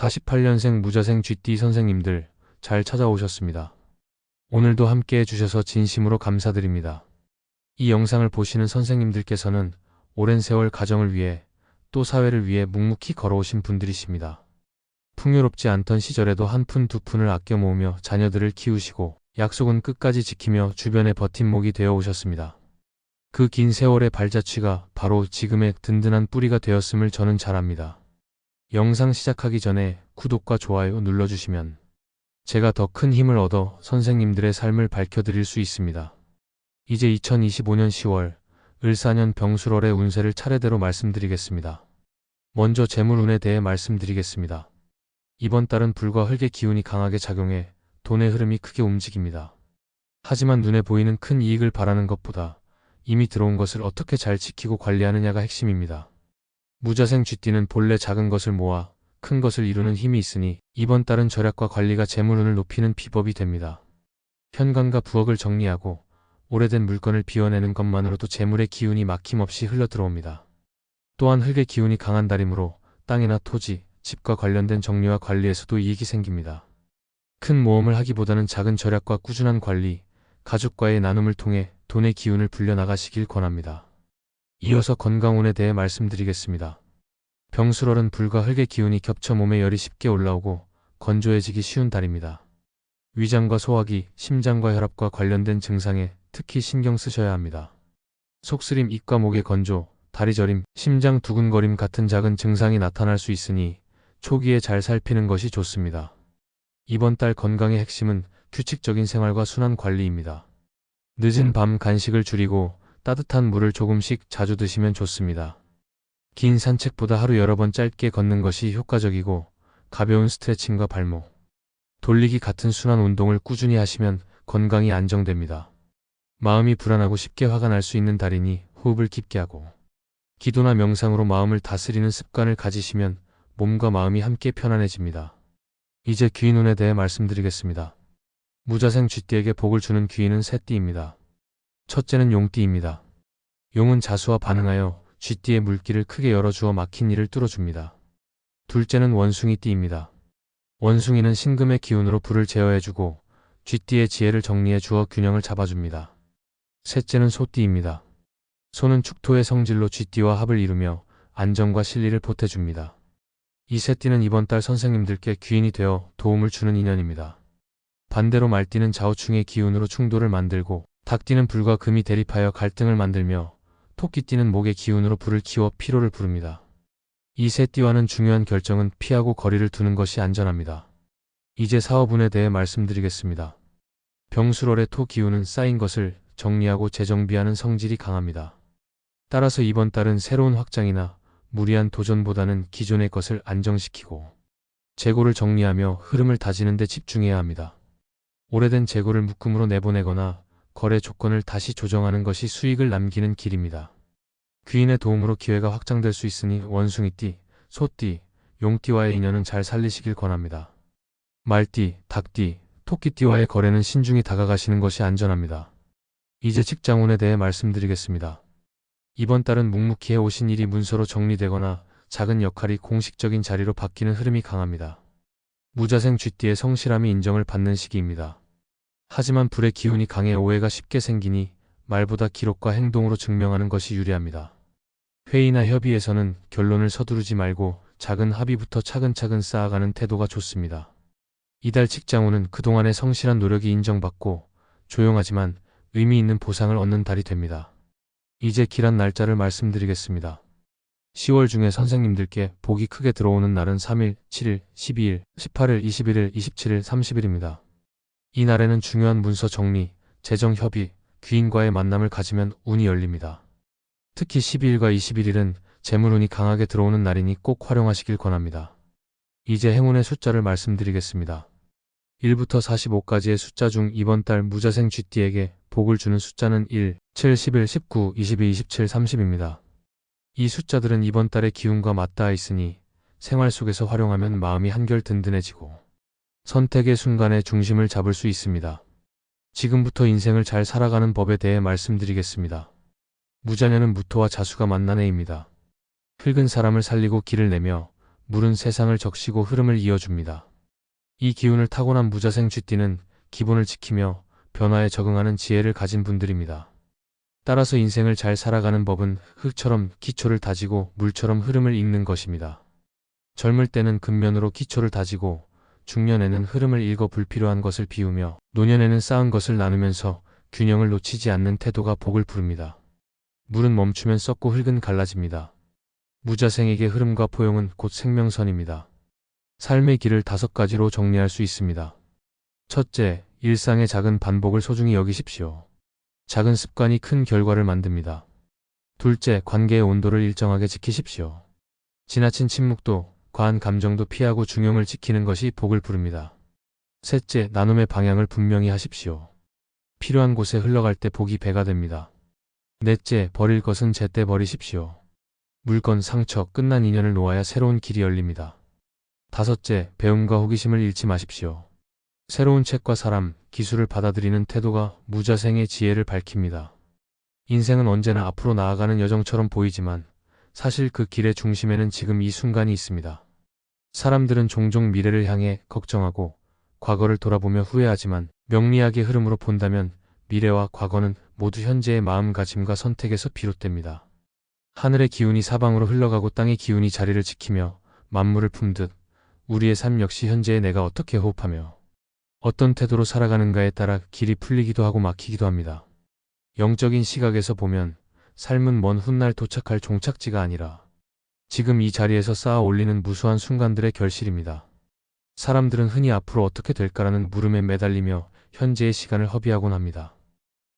48년생 무자생 GT 선생님들 잘 찾아오셨습니다. 오늘도 함께 해주셔서 진심으로 감사드립니다. 이 영상을 보시는 선생님들께서는 오랜 세월 가정을 위해 또 사회를 위해 묵묵히 걸어오신 분들이십니다. 풍요롭지 않던 시절에도 한 푼 두 푼을 아껴 모으며 자녀들을 키우시고 약속은 끝까지 지키며 주변의 버팀목이 되어 오셨습니다. 그 긴 세월의 발자취가 바로 지금의 든든한 뿌리가 되었음을 저는 잘 압니다. 영상 시작하기 전에 구독과 좋아요 눌러주시면 제가 더 큰 힘을 얻어 선생님들의 삶을 밝혀드릴 수 있습니다. 이제 2025년 10월 을사년 병술월의 운세를 차례대로 말씀드리겠습니다. 먼저 재물운에 대해 말씀드리겠습니다. 이번 달은 불과 흙의 기운이 강하게 작용해 돈의 흐름이 크게 움직입니다. 하지만 눈에 보이는 큰 이익을 바라는 것보다 이미 들어온 것을 어떻게 잘 지키고 관리하느냐가 핵심입니다. 무자생 쥐띠는 본래 작은 것을 모아 큰 것을 이루는 힘이 있으니 이번 달은 절약과 관리가 재물운을 높이는 비법이 됩니다. 현관과 부엌을 정리하고 오래된 물건을 비워내는 것만으로도 재물의 기운이 막힘없이 흘러들어옵니다. 또한 흙의 기운이 강한 달이므로 땅이나 토지, 집과 관련된 정리와 관리에서도 이익이 생깁니다. 큰 모험을 하기보다는 작은 절약과 꾸준한 관리, 가족과의 나눔을 통해 돈의 기운을 불려나가시길 권합니다. 이어서 건강운에 대해 말씀드리겠습니다. 병술월은 불과 흙의 기운이 겹쳐 몸에 열이 쉽게 올라오고 건조해지기 쉬운 달입니다. 위장과 소화기, 심장과 혈압과 관련된 증상에 특히 신경 쓰셔야 합니다. 속쓰림, 입과 목의 건조, 다리 저림, 심장 두근거림 같은 작은 증상이 나타날 수 있으니 초기에 잘 살피는 것이 좋습니다. 이번 달 건강의 핵심은 규칙적인 생활과 순환 관리입니다. 늦은 밤 간식을 줄이고 따뜻한 물을 조금씩 자주 드시면 좋습니다. 긴 산책보다 하루 여러 번 짧게 걷는 것이 효과적이고 가벼운 스트레칭과 발목, 돌리기 같은 순환 운동을 꾸준히 하시면 건강이 안정됩니다. 마음이 불안하고 쉽게 화가 날 수 있는 달이니 호흡을 깊게 하고 기도나 명상으로 마음을 다스리는 습관을 가지시면 몸과 마음이 함께 편안해집니다. 이제 귀인운에 대해 말씀드리겠습니다. 무자생 쥐띠에게 복을 주는 귀인은 세 띠입니다. 첫째는 용띠입니다. 용은 자수와 반응하여 쥐띠의 물길을 크게 열어주어 막힌 일을 뚫어줍니다. 둘째는 원숭이띠입니다. 원숭이는 신금의 기운으로 불을 제어해주고 쥐띠의 지혜를 정리해 주어 균형을 잡아줍니다. 셋째는 소띠입니다. 소는 축토의 성질로 쥐띠와 합을 이루며 안정과 실리를 보태줍니다. 이 세 띠는 이번 달 선생님들께 귀인이 되어 도움을 주는 인연입니다. 반대로 말띠는 좌우충의 기운으로 충돌을 만들고 닭띠는 불과 금이 대립하여 갈등을 만들며 토끼띠는 목의 기운으로 불을 키워 피로를 부릅니다. 이 세 띠와는 중요한 결정은 피하고 거리를 두는 것이 안전합니다. 이제 사업운에 대해 말씀드리겠습니다. 병술월의 토 기운은 쌓인 것을 정리하고 재정비하는 성질이 강합니다. 따라서 이번 달은 새로운 확장이나 무리한 도전보다는 기존의 것을 안정시키고 재고를 정리하며 흐름을 다지는 데 집중해야 합니다. 오래된 재고를 묶음으로 내보내거나 거래 조건을 다시 조정하는 것이 수익을 남기는 길입니다. 귀인의 도움으로 기회가 확장될 수 있으니 원숭이띠, 소띠, 용띠와의 인연은 잘 살리시길 권합니다. 말띠, 닭띠, 토끼띠와의 거래는 신중히 다가가시는 것이 안전합니다. 이제 직장운에 대해 말씀드리겠습니다. 이번 달은 묵묵히 해오신 일이 문서로 정리되거나 작은 역할이 공식적인 자리로 바뀌는 흐름이 강합니다. 무자생 쥐띠의 성실함이 인정을 받는 시기입니다. 하지만 불의 기운이 강해 오해가 쉽게 생기니 말보다 기록과 행동으로 증명하는 것이 유리합니다. 회의나 협의에서는 결론을 서두르지 말고 작은 합의부터 차근차근 쌓아가는 태도가 좋습니다. 이달 직장운은 그동안의 성실한 노력이 인정받고 조용하지만 의미 있는 보상을 얻는 달이 됩니다. 이제 길한 날짜를 말씀드리겠습니다. 10월 중에 선생님들께 복이 크게 들어오는 날은 3일, 7일, 12일, 18일, 21일, 27일, 30일입니다. 이 날에는 중요한 문서 정리, 재정 협의, 귀인과의 만남을 가지면 운이 열립니다. 특히 12일과 21일은 재물운이 강하게 들어오는 날이니 꼭 활용하시길 권합니다. 이제 행운의 숫자를 말씀드리겠습니다. 1부터 45까지의 숫자 중 이번 달 무자생 쥐띠에게 복을 주는 숫자는 1, 7, 11, 19, 22, 27, 30입니다. 이 숫자들은 이번 달의 기운과 맞닿아 있으니 생활 속에서 활용하면 마음이 한결 든든해지고 선택의 순간에 중심을 잡을 수 있습니다. 지금부터 인생을 잘 살아가는 법에 대해 말씀드리겠습니다. 무자년은 무토와 자수가 만난 해입니다. 흙은 사람을 살리고 길을 내며 물은 세상을 적시고 흐름을 이어줍니다. 이 기운을 타고난 무자생 쥐띠는 기본을 지키며 변화에 적응하는 지혜를 가진 분들입니다. 따라서 인생을 잘 살아가는 법은 흙처럼 기초를 다지고 물처럼 흐름을 읽는 것입니다. 젊을 때는 근면으로 기초를 다지고 중년에는 흐름을 읽어 불필요한 것을 비우며 노년에는 쌓은 것을 나누면서 균형을 놓치지 않는 태도가 복을 부릅니다. 물은 멈추면 썩고 흙은 갈라집니다. 무자생에게 흐름과 포용은 곧 생명선입니다. 삶의 길을 5가지로 정리할 수 있습니다. 첫째, 일상의 작은 반복을 소중히 여기십시오. 작은 습관이 큰 결과를 만듭니다. 둘째, 관계의 온도를 일정하게 지키십시오. 지나친 침묵도 과한 감정도 피하고 중용을 지키는 것이 복을 부릅니다. 셋째, 나눔의 방향을 분명히 하십시오. 필요한 곳에 흘러갈 때 복이 배가 됩니다. 넷째, 버릴 것은 제때 버리십시오. 물건, 상처, 끝난 인연을 놓아야 새로운 길이 열립니다. 다섯째, 배움과 호기심을 잃지 마십시오. 새로운 책과 사람, 기술을 받아들이는 태도가 무자생의 지혜를 밝힙니다. 인생은 언제나 앞으로 나아가는 여정처럼 보이지만 사실 그 길의 중심에는 지금 이 순간이 있습니다. 사람들은 종종 미래를 향해 걱정하고 과거를 돌아보며 후회하지만 명리학의 흐름으로 본다면 미래와 과거는 모두 현재의 마음가짐과 선택에서 비롯됩니다. 하늘의 기운이 사방으로 흘러가고 땅의 기운이 자리를 지키며 만물을 품듯 우리의 삶 역시 현재의 내가 어떻게 호흡하며 어떤 태도로 살아가는가에 따라 길이 풀리기도 하고 막히기도 합니다. 영적인 시각에서 보면 삶은 먼 훗날 도착할 종착지가 아니라 지금 이 자리에서 쌓아 올리는 무수한 순간들의 결실입니다. 사람들은 흔히 앞으로 어떻게 될까라는 물음에 매달리며 현재의 시간을 허비하곤 합니다.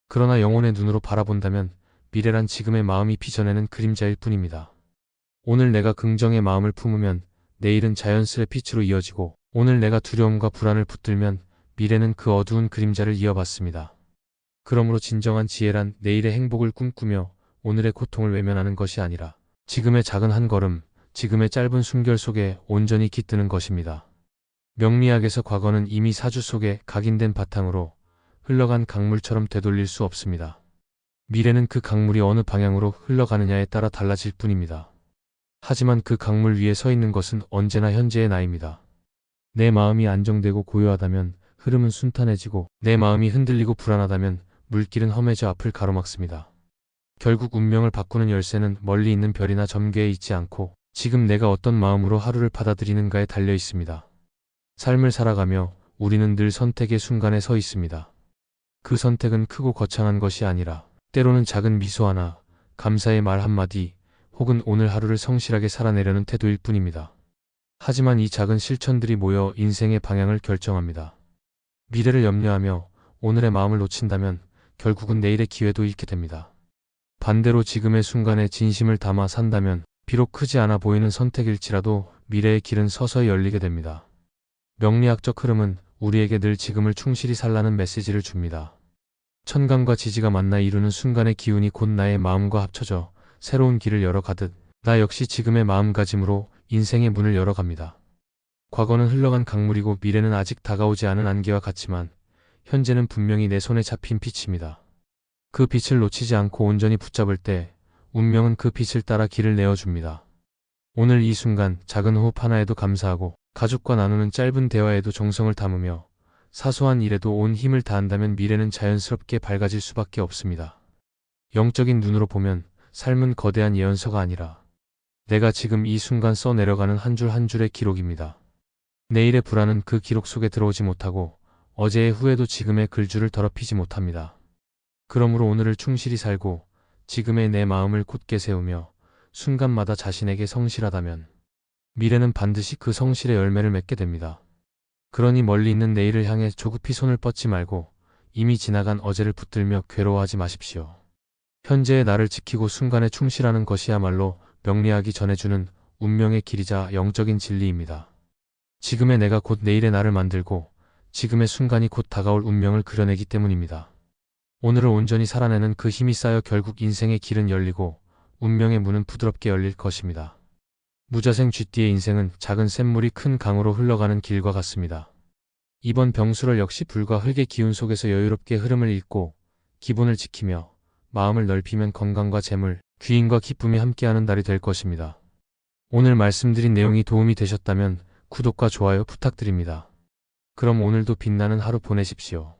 그러나 영혼의 눈으로 바라본다면 미래란 지금의 마음이 빚어내는 그림자일 뿐입니다. 오늘 내가 긍정의 마음을 품으면 내일은 자연스레 빛으로 이어지고 오늘 내가 두려움과 불안을 붙들면 미래는 그 어두운 그림자를 이어받습니다. 그러므로 진정한 지혜란 내일의 행복을 꿈꾸며 오늘의 고통을 외면하는 것이 아니라 지금의 작은 한 걸음, 지금의 짧은 숨결 속에 온전히 깃드는 것입니다. 명리학에서 과거는 이미 사주 속에 각인된 바탕으로 흘러간 강물처럼 되돌릴 수 없습니다. 미래는 그 강물이 어느 방향으로 흘러가느냐에 따라 달라질 뿐입니다. 하지만 그 강물 위에 서 있는 것은 언제나 현재의 나입니다. 내 마음이 안정되고 고요하다면 흐름은 순탄해지고 내 마음이 흔들리고 불안하다면 물길은 험해져 앞을 가로막습니다. 결국 운명을 바꾸는 열쇠는 멀리 있는 별이나 점괘에 있지 않고 지금 내가 어떤 마음으로 하루를 받아들이는가에 달려 있습니다. 삶을 살아가며 우리는 늘 선택의 순간에 서 있습니다. 그 선택은 크고 거창한 것이 아니라 때로는 작은 미소 하나, 감사의 말 한마디, 혹은 오늘 하루를 성실하게 살아내려는 태도일 뿐입니다. 하지만 이 작은 실천들이 모여 인생의 방향을 결정합니다. 미래를 염려하며 오늘의 마음을 놓친다면 결국은 내일의 기회도 잃게 됩니다. 반대로 지금의 순간에 진심을 담아 산다면 비록 크지 않아 보이는 선택일지라도 미래의 길은 서서히 열리게 됩니다. 명리학적 흐름은 우리에게 늘 지금을 충실히 살라는 메시지를 줍니다. 천간과 지지가 만나 이루는 순간의 기운이 곧 나의 마음과 합쳐져 새로운 길을 열어가듯 나 역시 지금의 마음가짐으로 인생의 문을 열어갑니다. 과거는 흘러간 강물이고 미래는 아직 다가오지 않은 안개와 같지만 현재는 분명히 내 손에 잡힌 빛입니다. 그 빛을 놓치지 않고 온전히 붙잡을 때 운명은 그 빛을 따라 길을 내어줍니다. 오늘 이 순간 작은 호흡 하나에도 감사하고 가족과 나누는 짧은 대화에도 정성을 담으며 사소한 일에도 온 힘을 다한다면 미래는 자연스럽게 밝아질 수밖에 없습니다. 영적인 눈으로 보면 삶은 거대한 예언서가 아니라 내가 지금 이 순간 써내려가는 한 줄 한 줄의 기록입니다. 내일의 불안은 그 기록 속에 들어오지 못하고 어제의 후회도 지금의 글줄을 더럽히지 못합니다. 그러므로 오늘을 충실히 살고 지금의 내 마음을 굳게 세우며 순간마다 자신에게 성실하다면 미래는 반드시 그 성실의 열매를 맺게 됩니다. 그러니 멀리 있는 내일을 향해 조급히 손을 뻗지 말고 이미 지나간 어제를 붙들며 괴로워하지 마십시오. 현재의 나를 지키고 순간에 충실하는 것이야말로 명리학이 전해주는 운명의 길이자 영적인 진리입니다. 지금의 내가 곧 내일의 나를 만들고 지금의 순간이 곧 다가올 운명을 그려내기 때문입니다. 오늘을 온전히 살아내는 그 힘이 쌓여 결국 인생의 길은 열리고 운명의 문은 부드럽게 열릴 것입니다. 무자생 쥐띠의 인생은 작은 샘물이 큰 강으로 흘러가는 길과 같습니다. 이번 병수럴 역시 불과 흙의 기운 속에서 여유롭게 흐름을 읽고 기본을 지키며 마음을 넓히면 건강과 재물, 귀인과 기쁨이 함께하는 달이 될 것입니다. 오늘 말씀드린 내용이 도움이 되셨다면 구독과 좋아요 부탁드립니다. 그럼 오늘도 빛나는 하루 보내십시오.